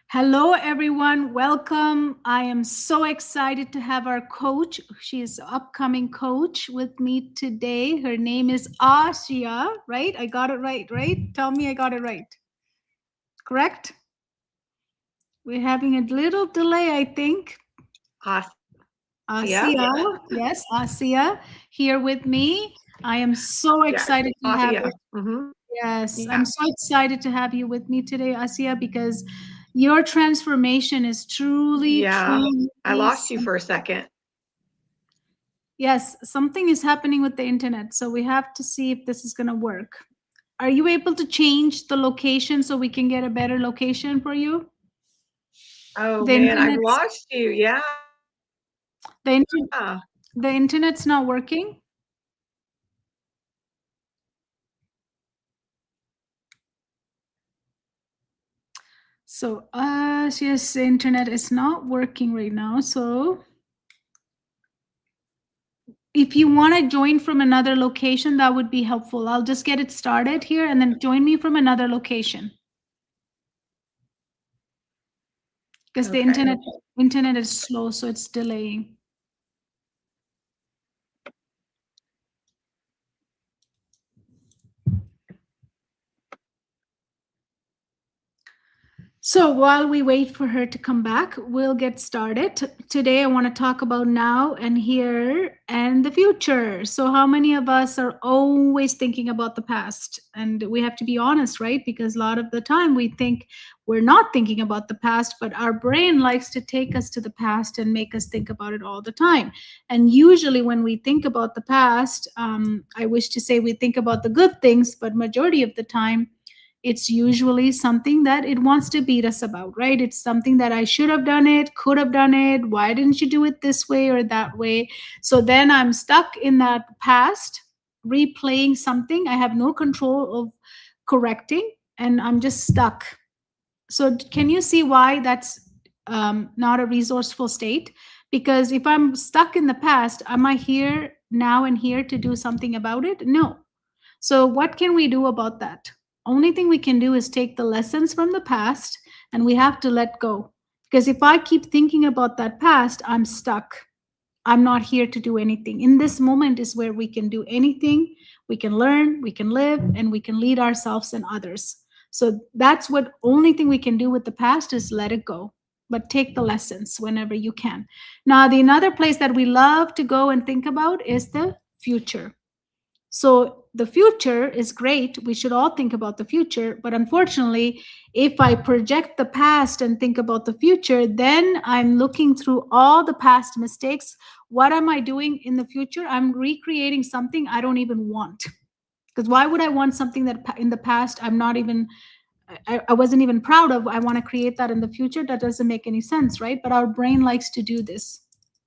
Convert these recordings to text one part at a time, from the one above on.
Hello, everyone. Welcome. I am so excited to have our coach. She is an upcoming coach with me today. Her name is Assia, right? I got it right? Tell me I got it right. Correct? We're having a little delay, I think. Assia. Assia, yes, Assia here with me. I am so Yes, excited to have Assia. you. Yes, Yeah. I'm so excited to have you with me today, Assia, because your transformation is truly, Yeah. I truly. lost you for a second. Yes, something is happening with the internet, so we have to see if this is going to work. Are you able to change the location so we can get a better location for you? Oh The man, I've internet's lost you. Yeah. the, inter- the internet's not working. So, yes, the internet is not working right now. So, if you want to join from another location, that would be helpful. I'll just get it started here and then join me from another location because the Okay. internet is slow, so it's delaying. So while we wait for her to come back, we'll get started. Today, I want to talk about now and here and the future. So, how many of us are always thinking about the past? And we have to be honest, right? Because a lot of the time we think we're not thinking about the past, but our brain likes to take us to the past and make us think about it all the time. And usually, when we think about the past, I wish to say we think about the good things, but majority of the time, it's usually something that it wants to beat us about, right? It's something that I should have done it, could have done it. Why didn't you do it this way or that way? So then I'm stuck in that past, replaying something I have no control of correcting, and I'm just stuck. So can you see why that's not a resourceful state? Because if I'm stuck in the past, am I here now and here to do something about it? No. So, what can we do about that? Only thing we can do is take the lessons from the past and we have to let go. Because if I keep thinking about that past, I'm stuck. I'm not here to do anything. In this moment is where we can do anything. We can learn, we can live, and we can lead ourselves and others. So that's what only thing we can do with the past is let it go. But take the lessons whenever you can. Now, the another place that we love to go and think about is the future. So the future is great. We should all think about the future. But unfortunately, if I project the past and think about the future, then I'm looking through all the past mistakes. What am I doing in the future? I'm recreating something I don't even want. Because why would I want something that in the past I'm not even I wasn't even proud of? I want to create that in the future. That doesn't make any sense, right? But our brain likes to do this,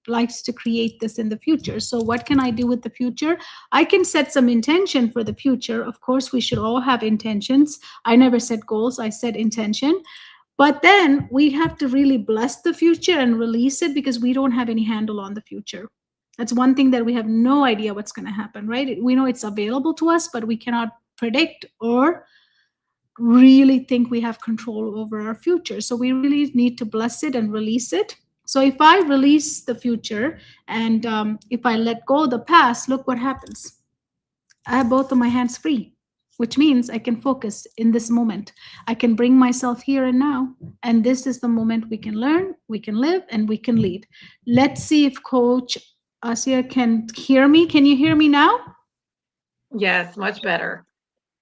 likes to create this in the future. So, what can I do with the future? I can set some intention for the future. Of course, we should all have intentions. I never set goals, I set intention. But then we have to really bless the future and release it because we don't have any handle on the future. That's one thing that we have no idea what's going to happen, right? We know it's available to us, but we cannot predict or really think we have control over our future. So we really need to bless it and release it. So if I release the future and if I let go of the past, look what happens. I have both of my hands free, which means I can focus in this moment. I can bring myself here and now. And this is the moment we can learn, we can live, and we can lead. Let's see if Coach Asia can hear me. Can you hear me now? Yes, much better.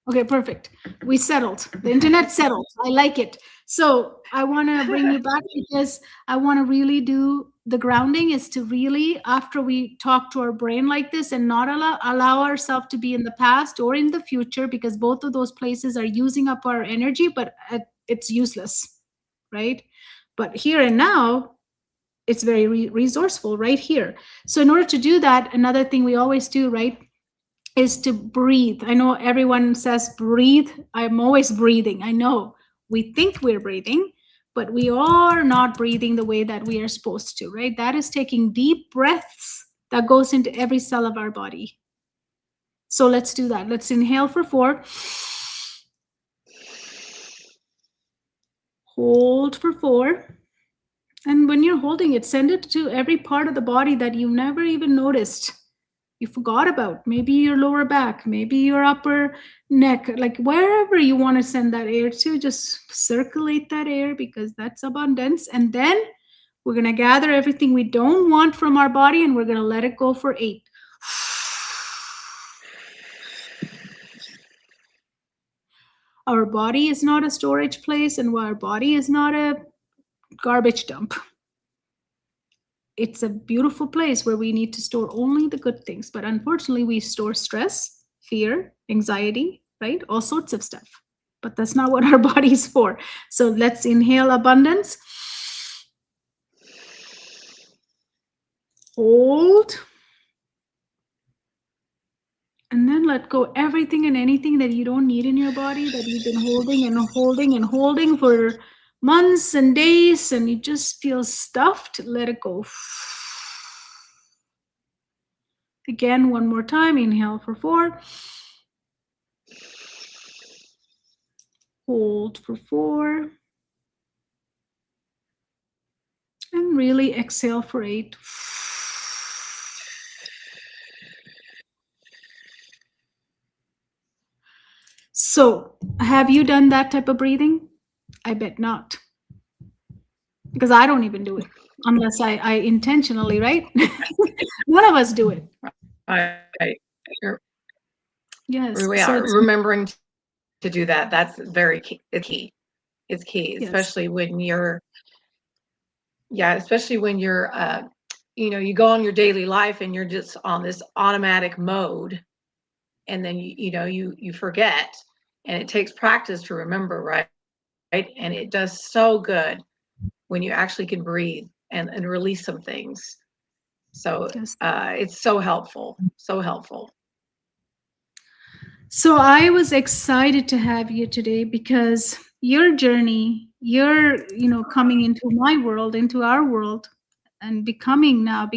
Okay, perfect. We settled. The internet settled. I like it. So I want to bring you back because I want to really do the grounding is to really, after we talk to our brain like this and not allow ourselves to be in the past or in the future, because both of those places are using up our energy, but it's useless, right? But here and now, it's very resourceful right here. So in order to do that, another thing we always do, right, is to breathe. I know everyone says breathe. I'm always breathing. I know we think we're breathing, but we are not breathing the way that we are supposed to, right? That is taking deep breaths that goes into every cell of our body. So let's do that. Let's inhale for 4, Hold for 4. And when you're holding it, send it to every part of the body that you never even noticed. You forgot about. Maybe your lower back, maybe your upper neck, like wherever you want to send that air to, just circulate that air because that's abundance. And then we're going to gather everything we don't want from our body and we're going to let it go for 8. Our body is not a storage place and our body is not a garbage dump. It's a beautiful place where we need to store only the good things. But unfortunately, we store stress, fear, anxiety, right? All sorts of stuff. But that's not what our body's for. So let's inhale abundance. Hold. And then let go everything and anything that you don't need in your body that you've been holding and holding and holding for months and days, and you just feel stuffed. Let it go. Again, one more time. Inhale for 4. Hold for 4. And really exhale for 8. So, have you done that type of breathing? I bet not. Because I don't even do it unless I intentionally, right? None of us do it. Right. You're Yes. really So are. it's, Remembering to do that, that's very key. It's key. It's key, yes. especially when you're, especially when you're, you go on your daily life and you're just on this automatic mode, and then you forget, and it takes practice to remember, right? And it does so good when you actually can breathe and release some things. So Yes. it's so helpful, so helpful. So I was excited to have you today because your journey, you're, coming into my world, into our world, and becoming a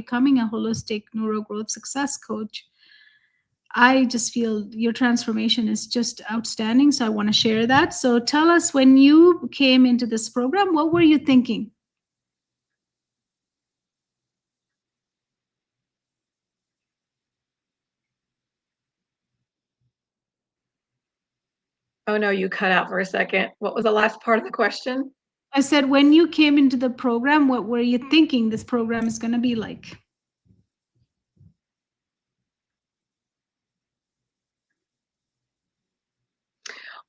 holistic neurogrowth success coach. I just feel your transformation is just outstanding. So I want to share that. So tell us, when you came into this program, what were you thinking? Oh no, you cut out for a second. What was the last part of the question? I said, when you came into the program, what were you thinking this program is going to be like?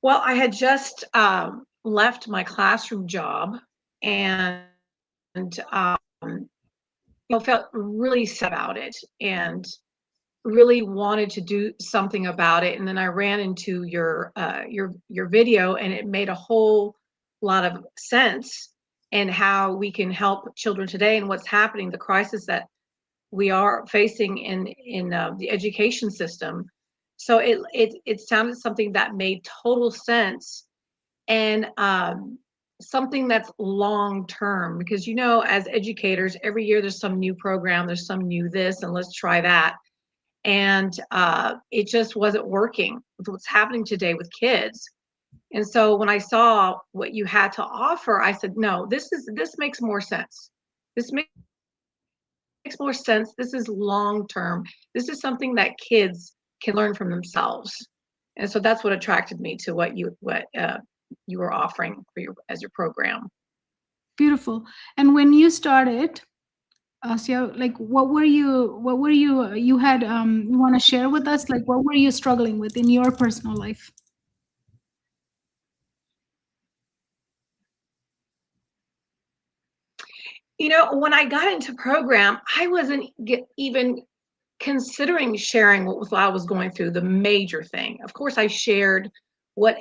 Well, I had just left my classroom job, and felt really sad about it, and really wanted to do something about it. And then I ran into your video, and it made a whole lot of sense, and how we can help children today and what's happening, the crisis that we are facing in the education system. So it sounded something that made total sense, and something that's long term, because as educators, every year there's some new program, there's some new this, and let's try that. And it just wasn't working with what's happening today with kids. And so when I saw what you had to offer, I said, no, this makes more sense. This makes more sense. This is long term. This is something that kids can learn from themselves. And so that's what attracted me to what you were offering for your program. Beautiful. And when you started, Asya, like what were you you had you want to share with us, like what were you struggling with in your personal life? When I got into program, I wasn't even considering sharing what I was going through, the major thing. Of course, I shared what,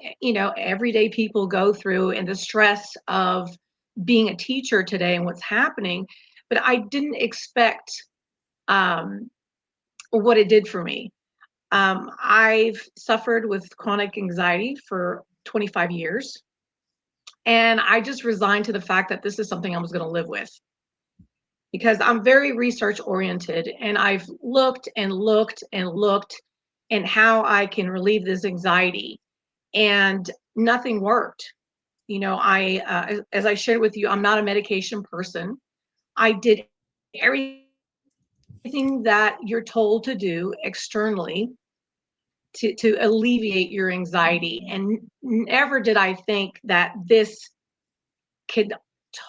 everyday people go through, and the stress of being a teacher today and what's happening. But I didn't expect um, what it did for me. I've suffered with chronic anxiety for 25 years, and I just resigned to the fact that this is something I was going to live with, because I'm very research oriented, and I've looked and looked and looked and how I can relieve this anxiety, and nothing worked. You know, as I shared with you, I'm not a medication person. I did everything that you're told to do externally to alleviate your anxiety. And never did I think that this could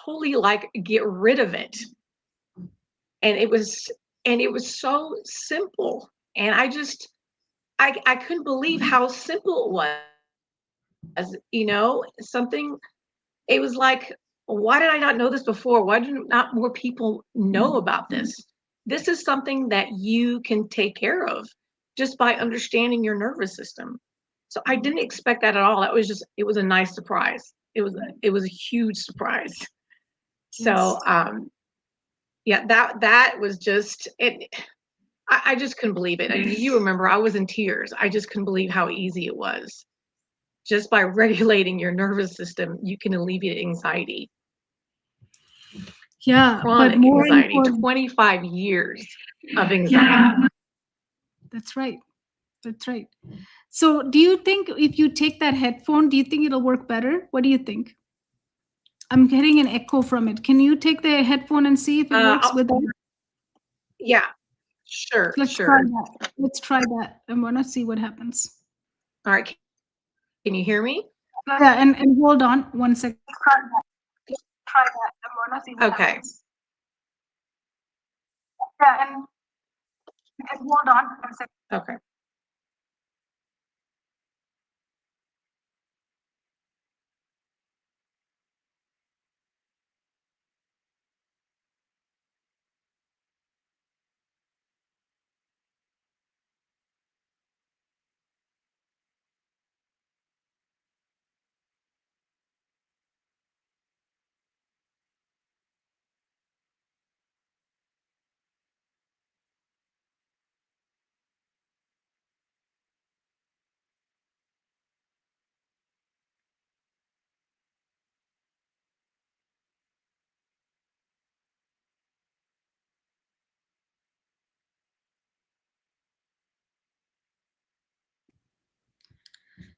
totally like get rid of it. And it was so simple. And I couldn't believe how simple it was, you know, something it was like, why did I not know this before? Why did not more people know about this? This is something that you can take care of just by understanding your nervous system. So I didn't expect that at all. That was just, it was a nice surprise. It was a huge surprise. So, Yes. yeah, that was just it. I just couldn't believe it. You remember, I was in tears. I just couldn't believe how easy it was. Just by regulating your nervous system, you can alleviate anxiety. Yeah, but Chronic more anxiety, important. 25 years of Yeah, anxiety. that's right. That's right. So, do you think if you take that headphone, do you think it'll work better? What do you think? I'm getting an echo from it. Can you take the headphone and see if it works I'll, with that? yeah, sure, Let's try sure. that. Let's try that. I want to see what happens. All right, can you hear me? Yeah, and hold on 1 second. Try that. I want to see what Okay. happens. Yeah, and hold on 1 second. Okay.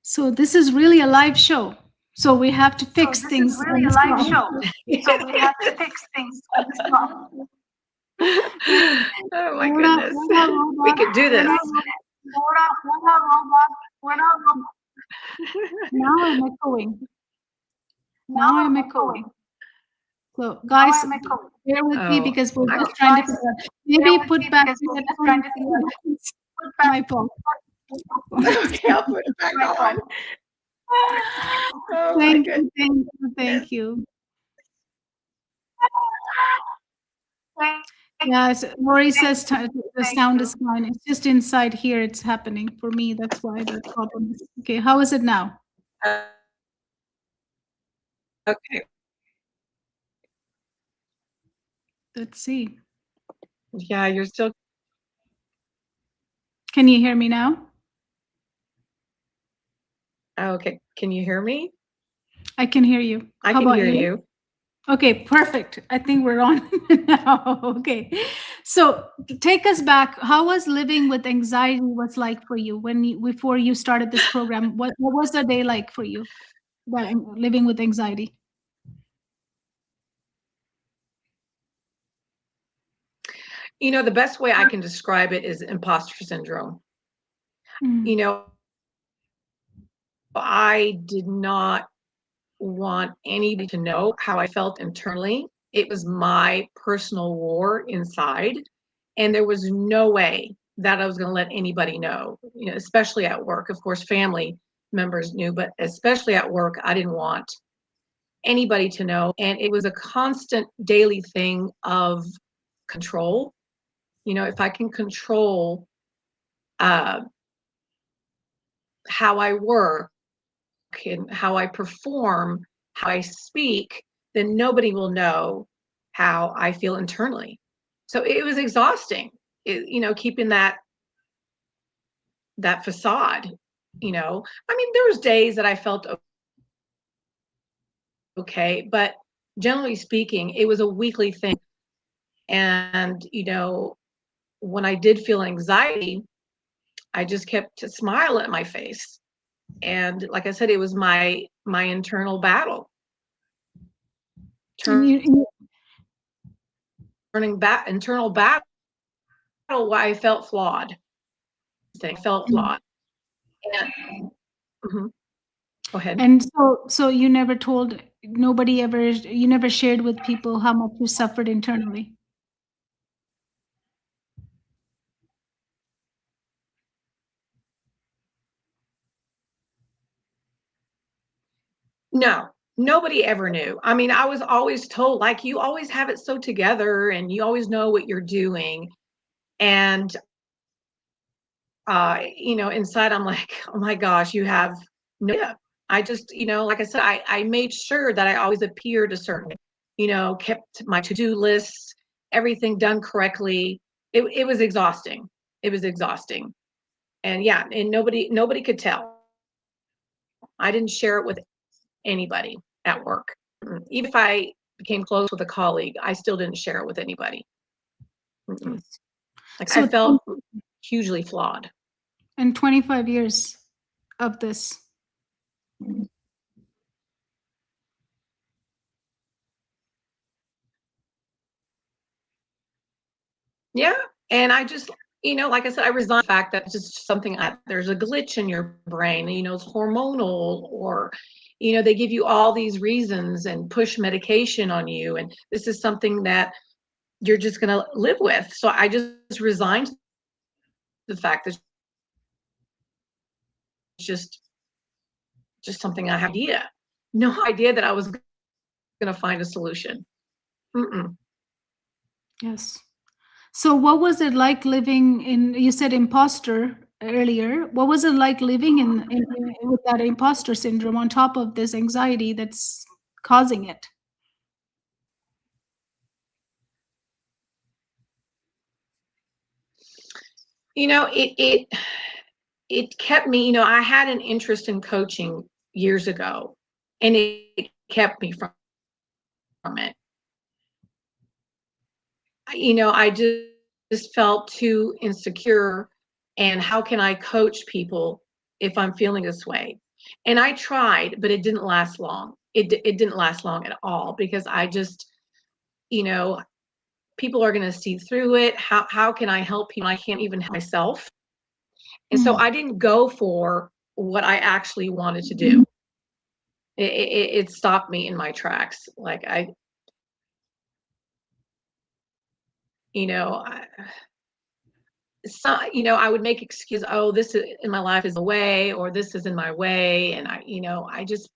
So this is really a live show. So we have to So fix this is things really on a the live spot. show. So we have to fix things on the spot. Oh my Hold on, goodness. hold on, hold We on. could do this. Now I'm echoing. Now I'm echoing. So Now guys, I'm echoing. bear with me Oh, because we're I- just trying to Guys, figure out. bear Maybe with put me back because the we're just headphone trying and to see figure what out. happens. Put back My fault. okay, I'll put it back on. Oh my Thank goodness. you, thank you, thank you. Yes, Lori says the Thank sound you. is fine. It's just inside here it's happening for me. That's why the problem is. Okay, how is it now? Okay. Let's see. Yeah, you're still Can you hear me now? okay. Can you hear me? I can hear you. I How can about hear you? you. Okay, perfect. I think we're on now. Okay. So take us back. How was living with anxiety was like for you when before you started this program? What was the day like for you? Living with anxiety. You know, the best way I can describe it is imposter syndrome. Mm, You know, I did not want anybody to know how I felt internally. It was my personal war inside, and there was no way that I was going to let anybody know, you know, especially at work. Of course, family members knew, but especially at work, I didn't want anybody to know. And it was a constant daily thing of control. You know, if I can control uh, how I work and how I perform, how I speak, then nobody will know how I feel internally. So it was exhausting, you know, keeping that facade. You know, I mean, there was days that I felt okay, but generally speaking, it was a weekly thing. And you know, when I did feel anxiety, I just kept a smile at my face. And like I said, it was my internal battle. And turning back internal battle why I felt flawed. I felt flawed. And mhm, go ahead. and so you never told nobody ever, you never shared with people how much you suffered internally. No, nobody ever knew. I mean, I was always told, like, you always have it so together and you always know what you're doing. And inside I'm like, oh my gosh, you have no idea. I just, like I said, I made sure that I always appeared a certain, kept my to-do lists, everything done correctly. It was exhausting. It was exhausting. And yeah, and nobody could tell. I didn't share it with anybody at work. Even if I became close with a colleague, I still didn't share it with anybody. Yes. Like I So felt hugely flawed. and 25 years of this. Yeah. And I just, like I said, I resigned the fact that it's just something, there's a glitch in your brain, it's hormonal, or, they give you all these reasons and push medication on you. And this is something that you're just going to live with. So I just resigned the fact that it's just something I had idea. No idea that I was going to find a solution. Mm-mm. Yes. So what was it like living in, you said imposter earlier. What was it like living in with that imposter syndrome on top of this anxiety that's causing it? It kept me, I had an interest in coaching years ago, and it kept me from it. I just felt too insecure. And how can I coach people if I'm feeling this way? And I tried, but it didn't last long. It didn't last long at all, because I just, you know, people are going to see through it. How can I help people? I can't even help myself. And so I didn't go for what I actually wanted to do. It stopped me in my tracks. Like you know, I, I would make excuses. Oh, this is, in my life is away, or this is in my way, and I just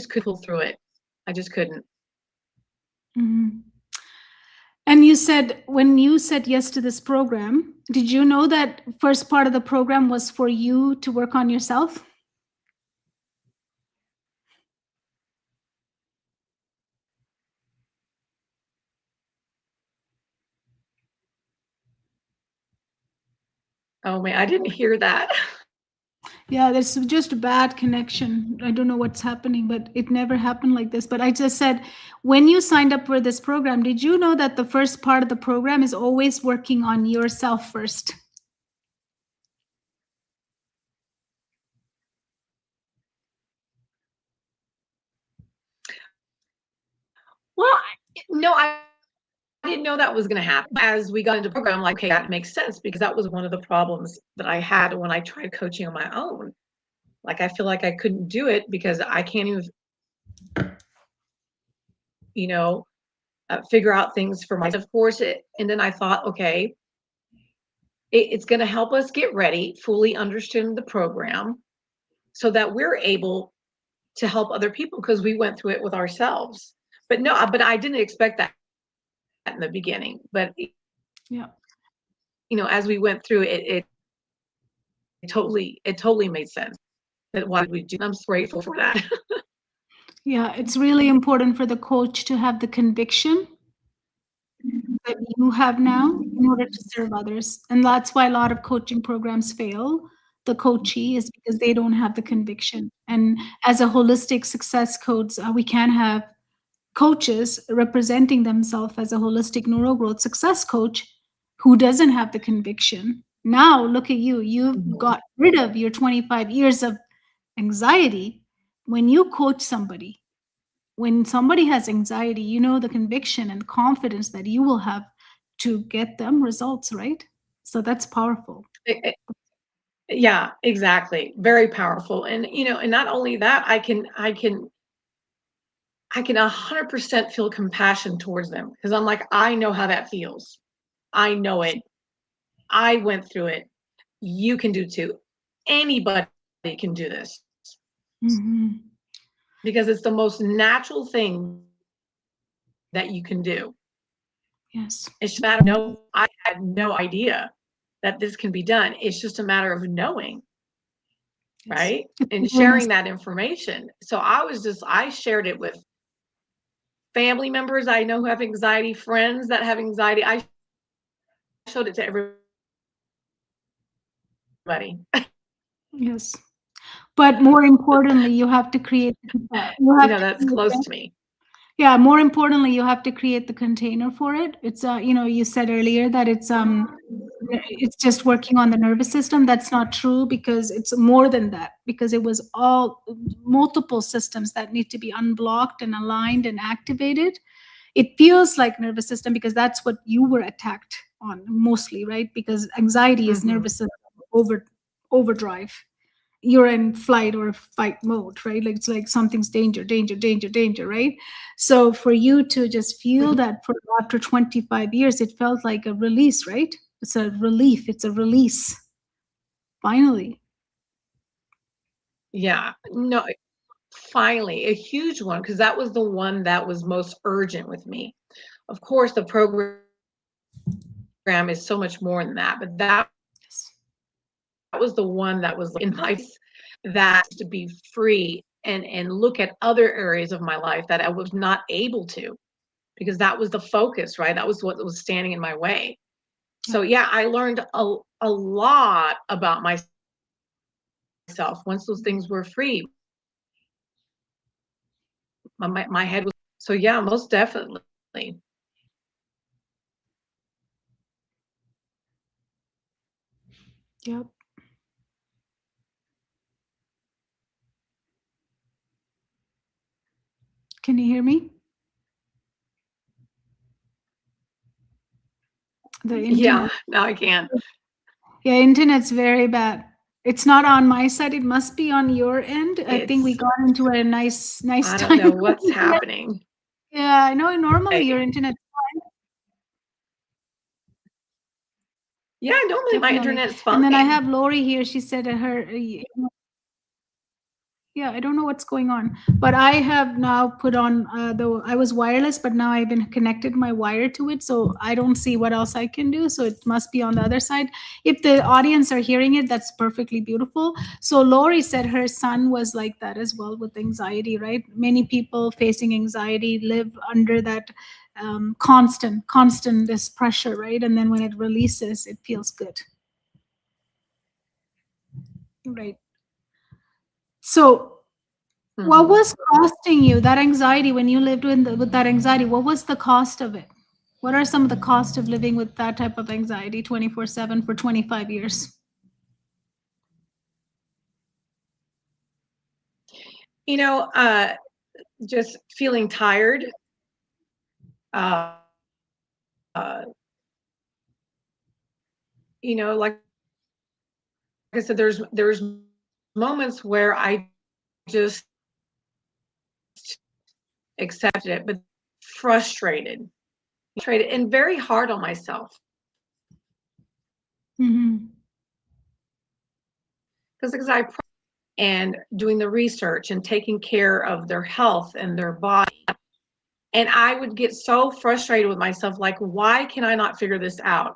couldn't pull through it. I just couldn't. Mhm. And you said when you said yes to this program, did you know that first part of the program was for you to work on yourself? Oh man, I didn't hear that. Yeah, there's just a bad connection. I don't know what's happening, but it never happened like this. But I just said, when you signed up for this program, did you know that the first part of the program is always working on yourself first? Well, no, I didn't know that was going to happen. As we got into the program, like, okay, that makes sense, because that was one of the problems that I had when I tried coaching on my own. Like, I feel like I couldn't do it because I can't even, you know, figure out things for myself. Of course, and then I thought, okay, it's going to help us get ready, fully understand the program, so that we're able to help other people, because we went through it with ourselves. But no, but I didn't expect that in the beginning. But Yeah. as we went through it, it totally made sense that why we do. I'm so grateful for that. Yeah, it's really important for the coach to have the conviction that you have now in order to serve others. And that's why a lot of coaching programs fail. The coachee is because they don't have the conviction. And as a holistic success coach, we can have coaches representing themselves as a holistic neurogrowth success coach who doesn't have the conviction. Now, look at you. You've got rid of your 25 years of anxiety when you coach somebody. when somebody has anxiety, you know the conviction and confidence that you will have to get them results, right? So that's powerful. Yeah, exactly. Very powerful. And and not only that, I can 100% feel compassion towards them because I'm like, I know how that feels. I know it. I went through it. You can do too. Anybody can do this Hmm. because it's the most natural thing that you can do. Yes. It's just a matter of I had no idea that this can be done. It's just a matter of knowing, Yes. right? It's And awareness. sharing that information. So I shared it with family members I know who have anxiety, friends that have anxiety. I showed it to everybody. Yes. But more importantly, you have to create, you have to That's create close the, to me. yeah, more importantly, you have to create the container for it. It's you said earlier that it's just working on the nervous system. That's not true because it's more than that, because it was all multiple systems that need to be unblocked and aligned and activated. It feels like nervous system because that's what you were attacked on mostly, right? Because anxiety is Hmm. nervous system overdrive. You're in flight or fight mode, right? Like it's like something's danger, danger, danger, danger, right? So for you to just feel Hmm. that for after 25 years, it felt like a release, right? It's a relief, it's a release. Finally. Yeah. No, finally, a huge one because that was the one that was most urgent with me. Of course, the program is so much more than that, but Yes. that was the one that was in my that to be free and look at other areas of my life that I was not able to because that was the focus, right? That was what was standing in my way. Yep. So yeah, I learned a lot about myself once those things were free. My head was so yeah, most definitely. Yep. Can you hear me? The Yeah, internet. now I can. Yeah, internet's very bad. It's not on my side. It must be on your end. I think we It's got into a nice I don't time. know what's happening. Yeah, I know normally your Okay. internet. Yeah, normally my Definitely. internet's And then I fine. have Lori here. She said her, yeah, I don't know what's going on, but I have now put on the, I was wireless, but now I've been connected my wire to it. So I don't see what else I can do. So it must be on the other side. If the audience are hearing it, that's perfectly beautiful. So Lori said her son was like that as well with anxiety, right? Many people facing anxiety live under that constant this pressure, right? And then when it releases, it feels good. Right. So, what Hmm. was costing you that anxiety when you lived with that anxiety? What was the cost of it? What are some of the cost of living with that type of anxiety 24/7 for 25 years? You know, just feeling tired. Uh, uh, like I said, there's moments where I just accepted it, but frustrated, and very hard on myself Hmm. because I and doing the research and taking care of their health and their body. And I would get so frustrated with myself, like, why can I not figure this out?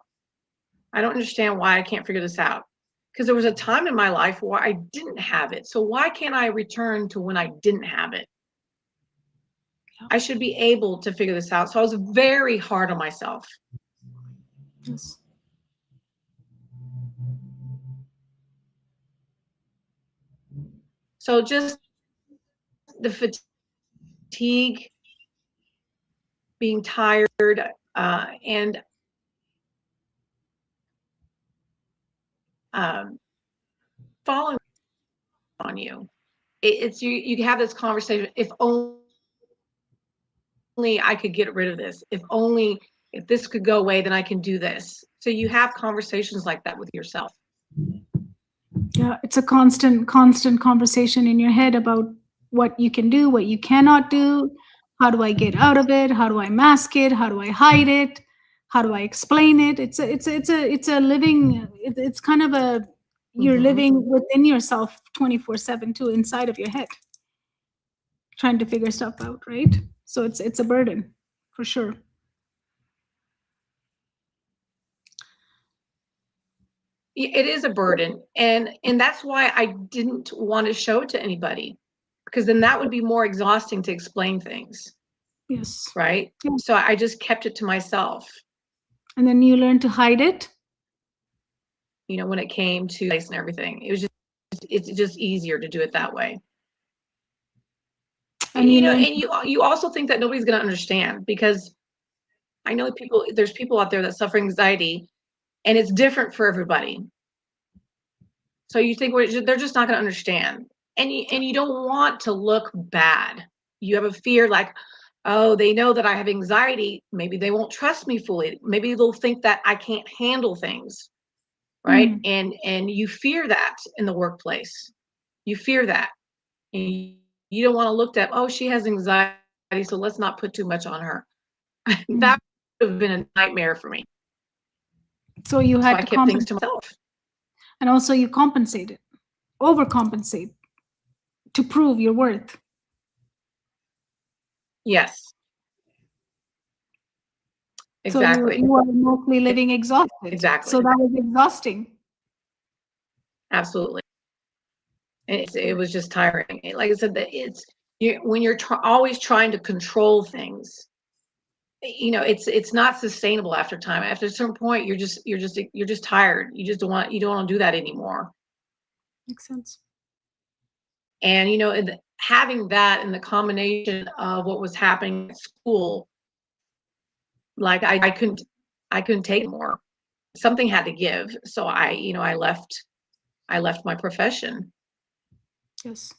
I don't understand why I can't figure this out. Because there was a time in my life where I didn't have it. So why can't I return to when I didn't have it? I should be able to figure this out. So I was very hard on myself. Yes. So just the fatigue, being tired, and um, falling on you. It's you have this conversation, if only I could get rid of this, if this could go away, then I can do this. So you have conversations like that with yourself. Yeah, it's a constant conversation in your head about what you can do, what you cannot do. How do I get out of it? How do I mask it? How do I hide it? How do I explain it? It's a living. It's kind of a, you're Mhm. living within yourself 24/7 too, inside of your head, trying to figure stuff out, right? So it's a burden for sure. It is a burden, and that's why I didn't want to show it to anybody, because then that would be more exhausting to explain things, Yes. right? Yeah. So I just kept it to myself, And then you learn to hide it. when it came to place and everything. It's just easier to do it that way. And you learn. And you also think that nobody's going to understand, because I know there's people out there that suffer anxiety, and it's different for everybody. So you think they're just not going to understand, and you don't want to look bad. You have a fear like, oh, they know that I have anxiety. Maybe they won't trust me fully. Maybe they'll think that I can't handle things, right? Mm. And you fear that in the workplace. You fear that, and you don't want to look at, oh, she has anxiety, so let's not put too much on her. That would have been a nightmare for me. So you So had I to kept things compensate, to myself. and also you compensated, overcompensate to prove your worth. Yes, So you exactly. you are mostly living exhausted. So Exactly. that was exhausting. Absolutely. It was just tiring. Like I said, that when you're always trying to control things, it's not sustainable after time. After a certain point, you're just tired. You don't want to do that anymore. Makes sense. And having that in the combination of what was happening at school, like I couldn't take it more. Something had to give. So I left my profession. Yes.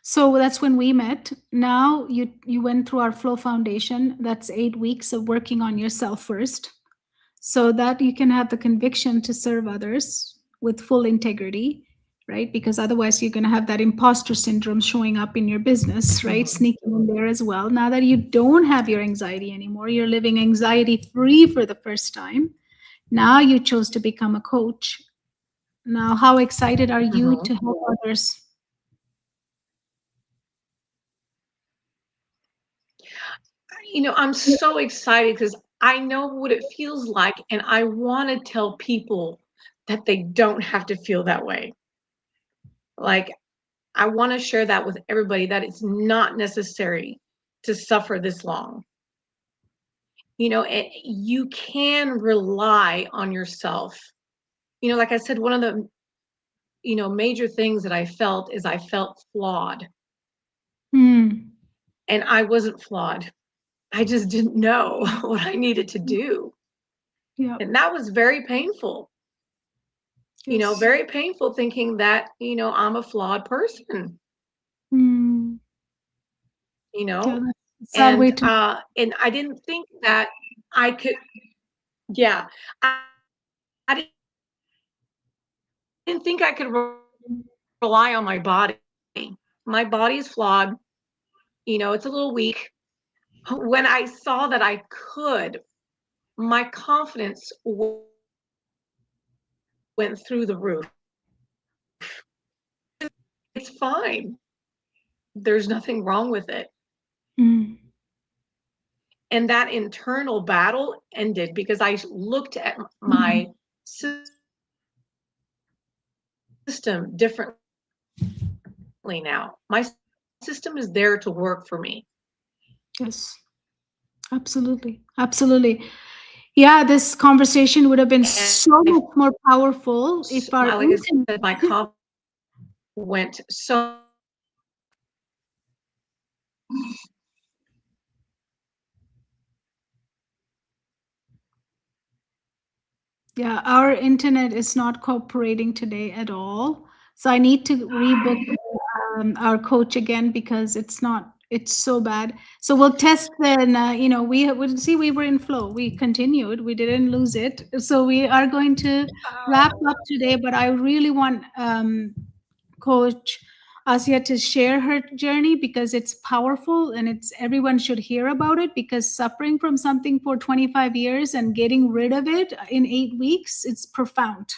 So that's when we met. Now you went through our Flow Foundation. That's 8 weeks of working on yourself first, so that you can have the conviction to serve others with full integrity, right? Because otherwise you're going to have that imposter syndrome showing up in your business, right? Mhm. Sneaking in there as well. Now that you don't have your anxiety anymore, you're living anxiety free for the first time. Now you chose to become a coach. Now, how excited are you Mhm. to help others? I'm so excited because I know what it feels like, and I want to tell people that they don't have to feel that way. Like, I want to share that with everybody, that it's not necessary to suffer this long. You can rely on yourself. Like I said, one of the major things that I felt is I felt flawed, Hmm. and I wasn't flawed. I just didn't know what I needed to do. Yeah. And that was very painful. Yes. Very painful, thinking that, I'm a flawed person, Hmm. you Yeah, know, that's a sad way and to. and I didn't think that I could, yeah, I didn't think I could rely on my body. My body is flawed, it's a little weak. When I saw that I could, my confidence went through the roof. It's fine. There's nothing wrong with it. Mm. And that internal battle ended because I looked at Mm. my system differently now. My system is there to work for me. Yes, absolutely. Absolutely. Yeah, this conversation would have been And so much more powerful if our like I internet. said, my confidence went so. Yeah, our internet is not cooperating today at all. So I need to rebook our coach again because it's not It's so bad. So we'll test then, we'll see we were in flow. We continued. We didn't lose it. So we are going to wrap up today, but I really want Coach Asia to share her journey because it's powerful and it's everyone should hear about it because suffering from something for 25 years and getting rid of it in 8 weeks, it's profound.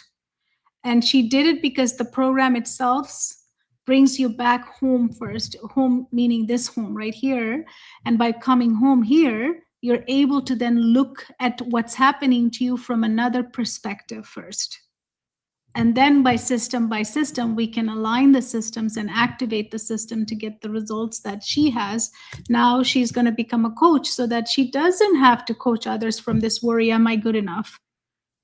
And she did it because the program itself brings you back home first, home meaning this home right here. And by coming home here, you're able to then look at what's happening to you from another perspective first. And then by system, we can align the systems and activate the system to get the results that she has. Now she's going to become a coach so that she doesn't have to coach others from this worry, am I good enough?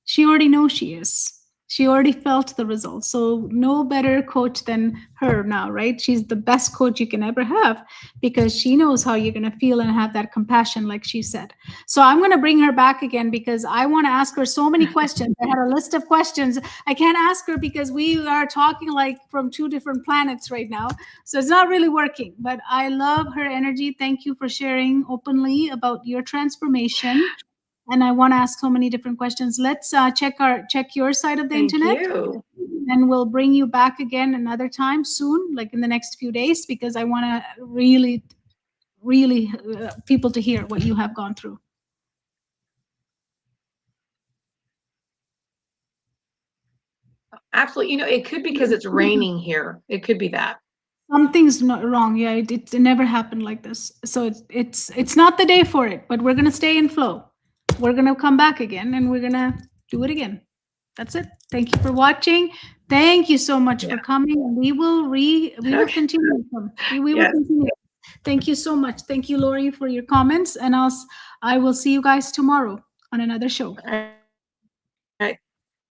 She already knows she is. She already felt the results. So no better coach than her now, right? She's the best coach you can ever have because she knows how you're going to feel and have that compassion, like she said. So I'm going to bring her back again because I want to ask her so many questions. I had a list of questions. I can't ask her because we are talking like from 2 different planets right now. So it's not really working, but I love her energy. Thank you for sharing openly about your transformation. And I want to ask so many different questions. Let's check your side of the Thank internet, you. and we'll bring you back again another time soon, like in the next few days, because I want to really, really people to hear what you have gone through. Absolutely. It could be because it's raining here. It could be that. Something's not wrong. Yeah, it never happened like this. So it's not the day for it, but we're gonna stay in flow. We're gonna come back again, and we're gonna do it again. That's it. Thank you for watching. Thank you so much for coming. We will continue. We will Yes. continue. Thank you so much. Thank you, Lori, for your comments, and I will see you guys tomorrow on another show. All right. Thank you.